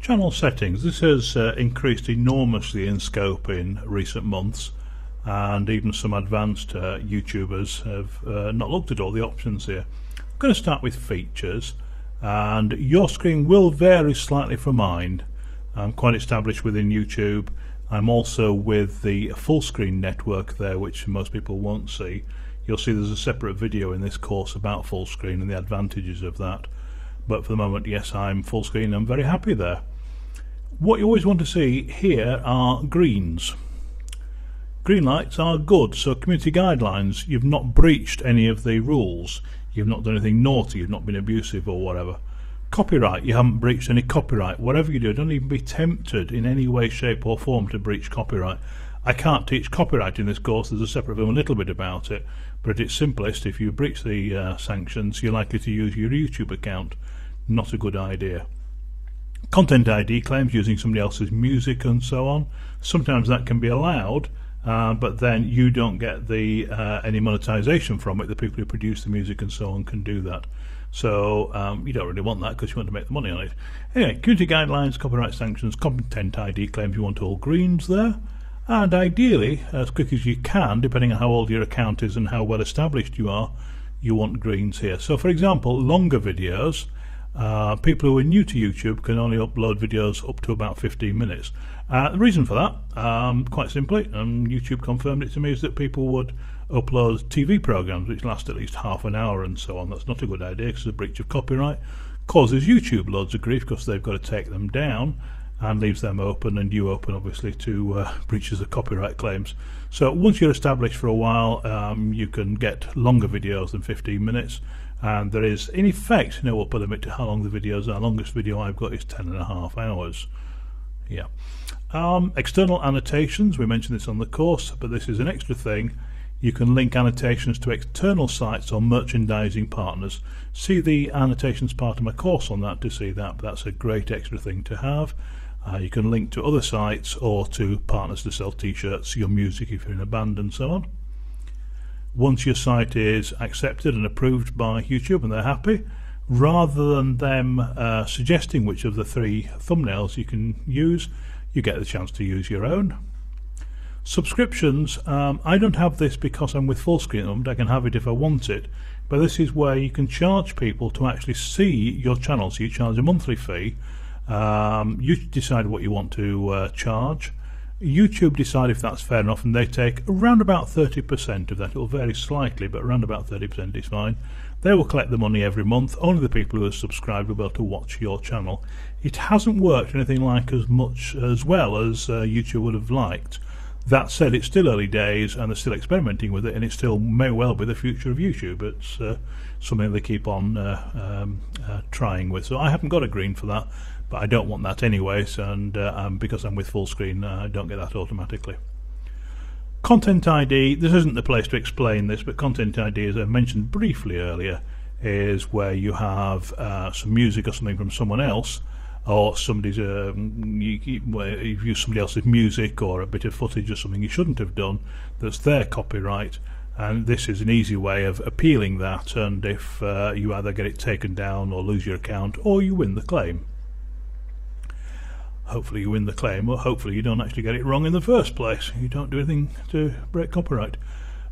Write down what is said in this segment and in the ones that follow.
Channel settings. This has increased enormously in scope in recent months, and even some advanced YouTubers have not looked at all the options here. I'm going to start with features, and your screen will vary slightly from mine. I'm quite established within YouTube. I'm also with the full screen network there, which most people won't see. You'll see there's a separate video in this course about full screen and the advantages of that. But for the moment, yes, I'm full screen. I'm very happy there. What you always want to see here are greens. Green lights are good, so community guidelines, you've not breached any of the rules, you've not done anything naughty, you've not been abusive or whatever. Copyright, you haven't breached any copyright. Whatever you do, don't even be tempted in any way, shape or form to breach copyright. I can't teach copyright in this course, there's a separate film a little bit about it, but at its simplest, if you breach the sanctions, you're likely to use your YouTube account. Not a good idea. Content ID claims using somebody else's music and so on. Sometimes that can be allowed, but then you don't get the any monetization from it. The people who produce the music and so on can do that. So you don't really want that because you want to make the money on it. Anyway, community guidelines, copyright sanctions, content ID claims, you want all greens there. And ideally, as quick as you can, depending on how old your account is and how well established you are, you want greens here. So for example, longer videos, people who are new to YouTube can only upload videos up to about 15 minutes. The reason for that, quite simply, and YouTube confirmed it to me, is that people would upload TV programs which last at least half an hour and so on. That's not a good idea because it's a breach of copyright. Causes YouTube loads of grief because they've got to take them down, and leaves them open and you open obviously to breaches of copyright claims. So once you're established for a while, you can get longer videos than 15 minutes. And there is, in effect, no upper limit to how long the videos are. Longest video I've got is 10.5 hours. Yeah. External annotations, we mentioned this on the course, but this is an extra thing. You can link annotations to external sites or merchandising partners. See the annotations part of my course on that to see that, but that's a great extra thing to have. You can link to other sites or to partners to sell t-shirts, your music if you're in a band and so on. Once your site is accepted and approved by YouTube and they're happy, rather than them suggesting which of the 3 thumbnails you can use, you get the chance to use your own. Subscriptions, I don't have this because I'm with full screen at the moment. I can have it if I want it, but this is where you can charge people to actually see your channel. So you charge a monthly fee, you decide what you want to charge. YouTube decide if that's fair enough, and they take around about 30% of that. It will vary slightly, but around about 30% is fine. They will collect the money every month. Only the people who are subscribed will be able to watch your channel. It hasn't worked anything like as much as well as YouTube would have liked. That said, it's still early days and they're still experimenting with it, and it still may well be the future of YouTube. It's something they keep on trying with. So I haven't got a green for that, but I don't want that anyways, and because I'm with full screen, I don't get that automatically. Content ID, this isn't the place to explain this, but Content ID, as I mentioned briefly earlier, is where you have some music or something from someone else, or somebody's you've used somebody else's music or a bit of footage or something you shouldn't have done that's their copyright, and this is an easy way of appealing that, and if you either get it taken down or lose your account, or you win the claim. Hopefully you win the claim, or hopefully you don't actually get it wrong in the first place. You don't do anything to break copyright.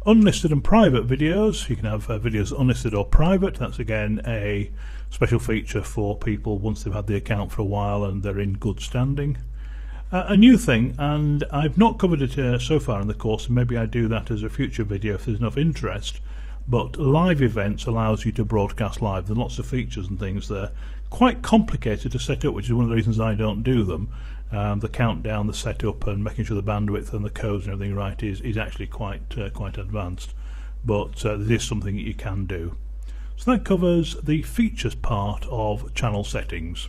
Unlisted and private videos, you can have videos unlisted or private. That's again a special feature for people once they've had the account for a while and they're in good standing. A new thing, and I've not covered it so far in the course, and maybe I do that as a future video if there's enough interest, but live events allows you to broadcast live. There's lots of features and things there. Quite complicated to set up, which is one of the reasons I don't do them. The countdown, the setup, and making sure the bandwidth and the codes and everything right is actually quite advanced, but it is something that you can do. So that covers the features part of channel settings.